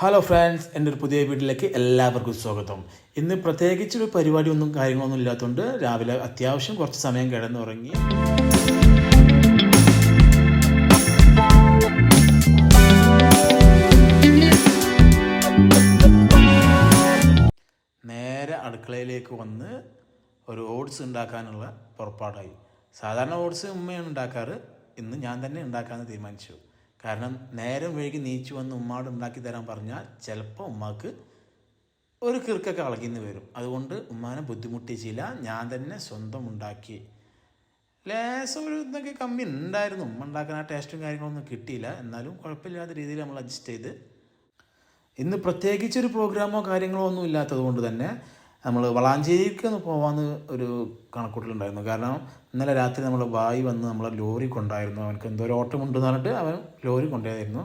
Hello friends, എൻ്റെ ഒരു പുതിയ വീട്ടിലേക്ക് എല്ലാവർക്കും സ്വാഗതം. ഇന്ന് പ്രത്യേകിച്ചൊരു പരിപാടിയൊന്നും കാര്യങ്ങളൊന്നും ഇല്ലാത്തതുകൊണ്ട് രാവിലെ അത്യാവശ്യം കുറച്ച് സമയം കിടന്നുറങ്ങി. നേരെ അടുക്കളയിലേക്ക് വന്ന് ഒരു ഓട്സ് ഉണ്ടാക്കാനുള്ള പുറപ്പാടായി. സാധാരണ ഓട്സ് ഉമ്മയാണ് ഉണ്ടാക്കാറ്. ഇന്ന് ഞാൻ തന്നെ ഉണ്ടാക്കാമെന്ന് തീരുമാനിച്ചു. കാരണം നേരം വൈകി നീച്ചു വന്ന് ഉമ്മാട് ഉണ്ടാക്കി തരാൻ പറഞ്ഞാൽ ചിലപ്പോൾ ഉമ്മാക്ക് ഒരു കിറുക്കൊക്കെ ഇളകിന്ന് വരും. അതുകൊണ്ട് ഉമ്മാനെ ബുദ്ധിമുട്ടിച്ചില്ല, ഞാൻ തന്നെ സ്വന്തം ഉണ്ടാക്കി. ലേശം ഒരു ഇതൊക്കെ കമ്മി ഉണ്ടായിരുന്നു. ഉമ്മ ഉണ്ടാക്കുന്ന ആ ടേസ്റ്റും കാര്യങ്ങളൊന്നും കിട്ടിയില്ല. എന്നാലും കുഴപ്പമില്ലാത്ത രീതിയിൽ നമ്മൾ അഡ്ജസ്റ്റ് ചെയ്ത്. ഇന്ന് പ്രത്യേകിച്ചൊരു പ്രോഗ്രാമോ കാര്യങ്ങളോ ഒന്നും ഇല്ലാത്തത് കൊണ്ട് തന്നെ നമ്മൾ വളാഞ്ചേരിക്ക് ഒന്ന് പോകാമെന്ന് ഒരു കണക്കൂട്ടലുണ്ടായിരുന്നു. കാരണം ഇന്നലെ രാത്രി നമ്മൾ ബായി വന്ന് നമ്മളെ ലോറി കൊണ്ടായിരുന്നു. അവനക്ക് എന്തോ ഒരു ഓട്ടമുണ്ടെന്ന് പറഞ്ഞിട്ട് അവൻ ലോറി കൊണ്ടുപോയായിരുന്നു.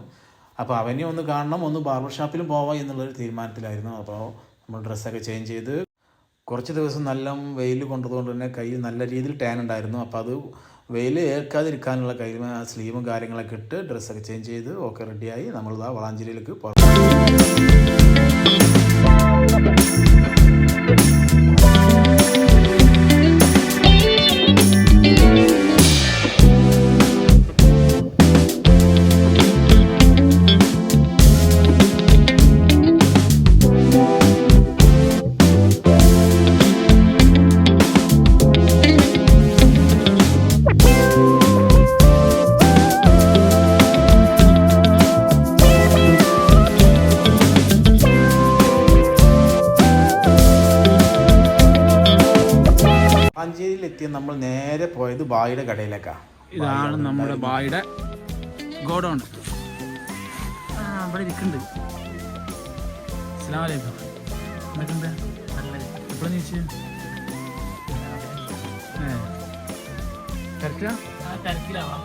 അപ്പോൾ അവനെ ഒന്ന് കാണണം, ഒന്ന് ബാർബർ ഷാപ്പിലും പോവാം എന്നുള്ളൊരു തീരുമാനത്തിലായിരുന്നു. അപ്പോൾ നമ്മൾ ഡ്രസ്സൊക്കെ ചേഞ്ച് ചെയ്ത് കുറച്ച് ദിവസം നല്ല വെയിൽ കൊണ്ടതുകൊണ്ട് തന്നെ കയ്യിൽ നല്ല രീതിയിൽ ടാൻ ഉണ്ടായിരുന്നു. അപ്പോൾ അത് വെയിൽ ഏൽക്കാതിരിക്കാനുള്ള കയ്യിൽ സ്ലീവും കാര്യങ്ങളൊക്കെ ഇട്ട് ഡ്രസ്സൊക്കെ ചേഞ്ച് ചെയ്ത് ഒക്കെ റെഡിയായി നമ്മളിതാ വളാഞ്ചേരിയിലേക്ക് പോകും. വളാഞ്ചേരിയിലെത്തിയ നമ്മൾ നേരെ പോയത് ബായിയുടെ കടയിലേക്കാണ്. ഇതാണ് നമ്മുടെ ബായിയുടെ ഗോഡൗൺ. ഇവിടെ ഇരിക്കുന്നുണ്ട്. അസ്സലാമു അലൈക്കും. എന്തൊക്കെയുണ്ട്? എപ്പോഴാണ് ചോദിച്ചു? തിരക്കിലാവാം.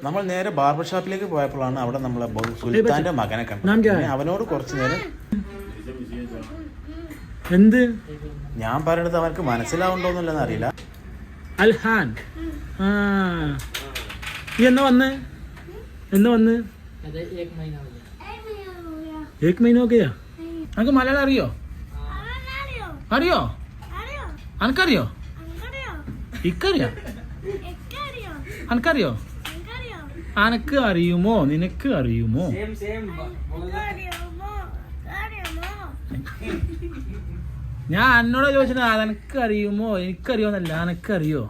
നമ്മൾ നേരെ ബാർബർ ഷാപ്പിലേക്ക് പോയപ്പോഴാണ് അവിടെ നമ്മളെ സുൽത്താന്റെ മകനെ കണ്ടത്. അവനോട് കുറച്ചു നേരം എന്ത് ഞാൻ പറയണത് അവർക്ക് മനസ്സിലാവുണ്ടോന്നില്ലെന്ന് അറിയില്ല. അൽഹാൻ, എന്ന് വന്ന് एक महीना हो गया. അനക്ക് മലയാളം അറിയോ? അനക്കറിയോ? ഇക്കറിയോ? അനക്കറിയോ? അനക്ക് അറിയുമോ? നിനക്ക് അറിയുമോ? ഞാൻ എന്നോട് ചോദിച്ചത് അനക്ക് അറിയുമോ? എനിക്കറിയോന്നല്ല, അനക്കറിയോ?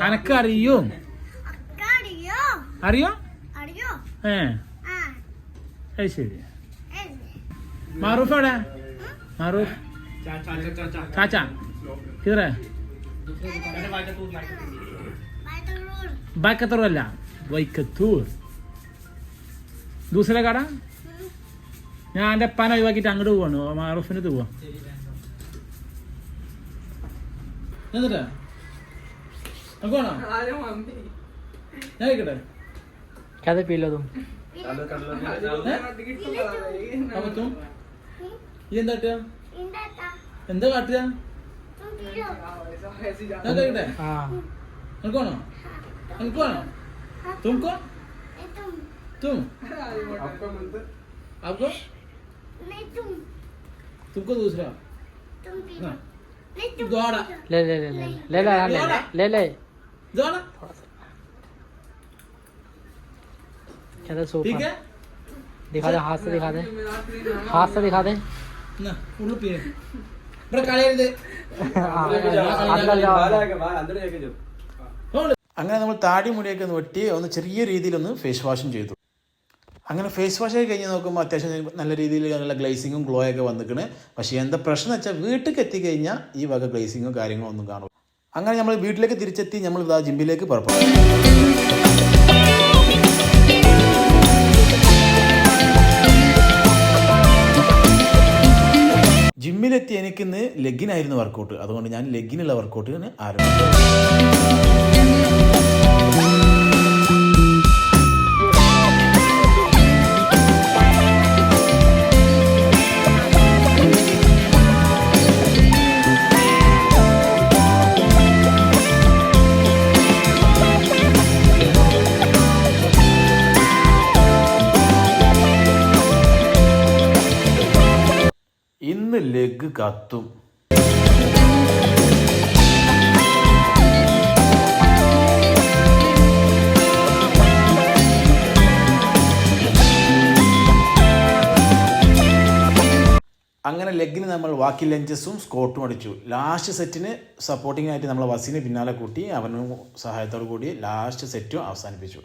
അനക്കറിയോ? അറിയോ? ശരി. മാറൂഫ് എവിടെ? മാറൂഫ് ചാച്ച കിതറേ? ബാക്കത്തൂർ അല്ല, വൈക്കത്തൂർ. ദൂസര കട. ഞാൻ എൻ്റെ പന ഒഴിവാക്കിയിട്ട് അങ്ങോട്ട് പോവാണ്. മാറൂഫിന് പോവാ. എന്നിട്ടാ വേണോ? ഞാൻ കഴിക്കട്ടെ? क्या पी लो तुम? എന്താ കാട്ടുക? तुमको तुम आपको तुमको दूसरा ले ले ले ले ले ले ले ठीक है. दिखा दे, हाथ से दिखा दे, हाथ से दिखा दे. ഉള്ളിപ്പീര് ഇവിടെ കളയരുത്. അങ്ങനെ നമ്മൾ താടി മുടിയൊക്കെ ഒന്ന് വെട്ടി ഒന്ന് ചെറിയ രീതിയിലൊന്ന് ഫേസ് വാഷും ചെയ്തു. അങ്ങനെ ഫേസ് വാഷ് ആയി കഴിഞ്ഞ് നോക്കുമ്പോൾ അത്യാവശ്യം നല്ല രീതിയിൽ നല്ല ഗ്ലേസിങ്ങും ഗ്ലോ ഒക്കെ വന്നിക്കണ്. പക്ഷേ എന്താ പ്രശ്നം എന്ന് വെച്ചാൽ വീട്ടിലേക്ക് എത്തിക്കഴിഞ്ഞാൽ ഈ വക ഗ്ലേസിങ്ങോ കാര്യങ്ങളോ ഒന്നും കാണും. അങ്ങനെ നമ്മൾ വീട്ടിലേക്ക് തിരിച്ചെത്തി നമ്മൾ ഇതാ ജിമ്മിലേക്ക് പുറപ്പെടും. ജിമ്മിലെത്തി എനിക്കിന്ന് ലെഗിനായിരുന്നു വർക്കൗട്ട്. അതുകൊണ്ട് ഞാൻ ലെഗിനുള്ള വർക്കൗട്ടിന് ആരംഭിച്ചു. ഇന്ന് ലെഗ് കത്തും. അങ്ങനെ ലെഗിന് നമ്മൾ വാക്കി ലഞ്ചസും സ്കോട്ടും അടിച്ചു. ലാസ്റ്റ് സെറ്റിന് സപ്പോർട്ടിംഗ് ആയിട്ട് നമ്മൾ വസീനെ പിന്നാലെ കൂട്ടി അവനും സഹായത്തോടു കൂടി ലാസ്റ്റ് സെറ്റും അവസാനിപ്പിച്ചു.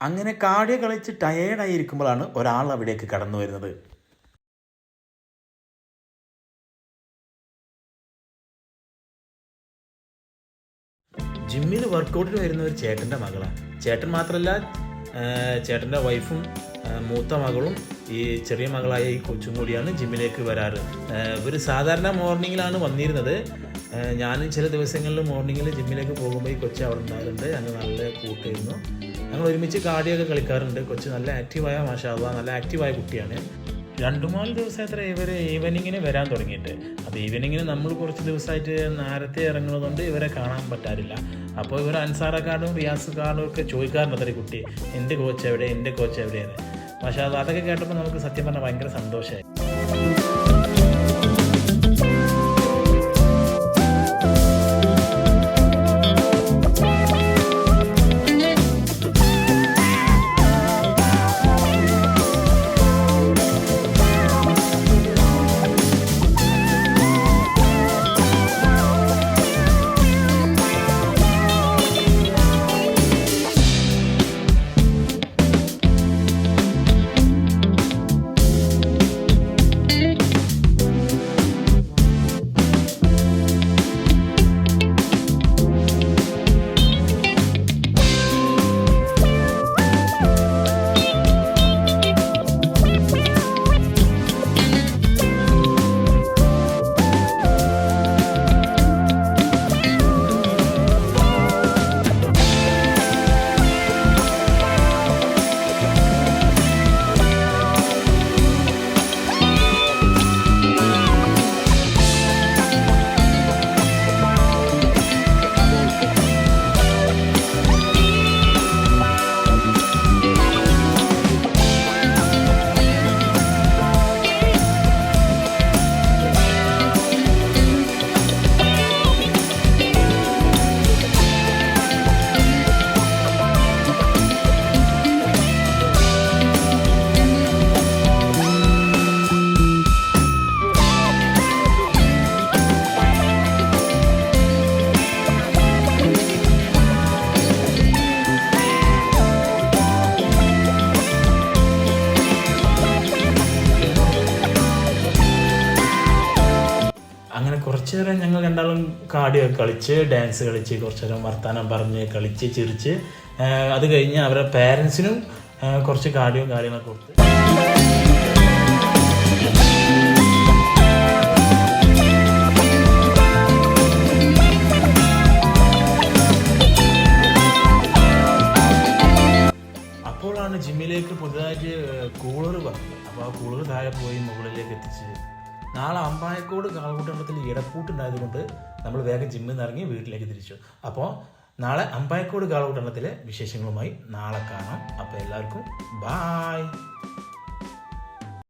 അങ്ങനെ കാർഡിയോ കളിച്ച് ടയേർഡായിരിക്കുമ്പോഴാണ് ഒരാൾ അവിടേക്ക് കടന്നു വരുന്നത്. ജിമ്മിൽ വർക്കൗട്ടിന് വരുന്ന ഒരു ചേട്ടൻ്റെ മകളാണ്. ചേട്ടൻ മാത്രമല്ല, ചേട്ടൻ്റെ വൈഫും മൂത്ത മകളും ഈ ചെറിയ മകളായ ഈ കൊച്ചും കൂടിയാണ് ജിമ്മിലേക്ക് വരാറ്. ഇവർ സാധാരണ മോർണിംഗിലാണ് വന്നിരുന്നത്. ഞാൻ ചില ദിവസങ്ങളിൽ മോർണിംഗിൽ ജിമ്മിലേക്ക് പോകുമ്പോൾ ഈ കൊച്ചു അവിടെ ഉണ്ടാകാറുണ്ട്. ഞങ്ങൾ നല്ല കൂട്ടായിരുന്നു. ഞങ്ങൾ ഒരുമിച്ച് കാർഡിയൊക്കെ കളിക്കാറുണ്ട്. കൊച്ച് നല്ല ആക്റ്റീവായ, മാഷാ അല്ലാഹ്, നല്ല ആക്റ്റീവായ കുട്ടിയാണ്. 2-3 ദിവസം എത്ര ഇവർ ഈവനിങ്ങിന് വരാൻ തുടങ്ങിയിട്ട്. അപ്പോൾ ഈവനിങ്ങിന് നമ്മൾ കുറച്ച് ദിവസമായിട്ട് നേരത്തെ ഇറങ്ങുന്നതുകൊണ്ട് ഇവരെ കാണാൻ പറ്റാറില്ല. അപ്പോൾ ഇവർ അൻസാറക്കാർഡും റിയാസുകാർഡും ഒക്കെ ചോദിക്കാറുണ്ട്, അത്ര കുട്ടി എൻ്റെ കോച്ച് എവിടെ, എൻ്റെ കോച്ച് എവിടെയാണ്. മാഷാ അല്ലാഹ്, അതൊക്കെ കേട്ടപ്പോൾ നമുക്ക് സത്യം പറഞ്ഞാൽ ഭയങ്കര സന്തോഷമായി. കുറച്ച് നേരം ഞങ്ങൾ രണ്ടാളും കാർഡിയോ കളിച്ച്, ഡാൻസ് കളിച്ച്, കുറച്ച് നേരം വർത്താനം പറഞ്ഞ് കളിച്ച് ചിരിച്ച്, അത് കഴിഞ്ഞ് അവരുടെ പേരൻസിനും കുറച്ച് കാർഡിയോ കാര്യങ്ങളൊക്കെ കൊടുത്ത് അപ്പോഴാണ് ജിമ്മിലേക്ക് പുതുതായിട്ട് കൂളർ വന്നത്. അപ്പോൾ ആ കൂളർ താഴെ പോയി മുകളിലേക്ക് എത്തിച്ച് നാളെ അമ്പായക്കോട് കാളകൂട്ടത്തിൽ ഇടപ്പൂട്ടുണ്ടായത് കൊണ്ട് നമ്മൾ വേഗം ജിമ്മിൽ നിന്ന് ഇറങ്ങി വീട്ടിലേക്ക് തിരിച്ചു. അപ്പോൾ നാളെ അമ്പായക്കോട് കാളകൂട്ടത്തിലെ വിശേഷങ്ങളുമായി നാളെ കാണാം. അപ്പോൾ എല്ലാവർക്കും ബായ്.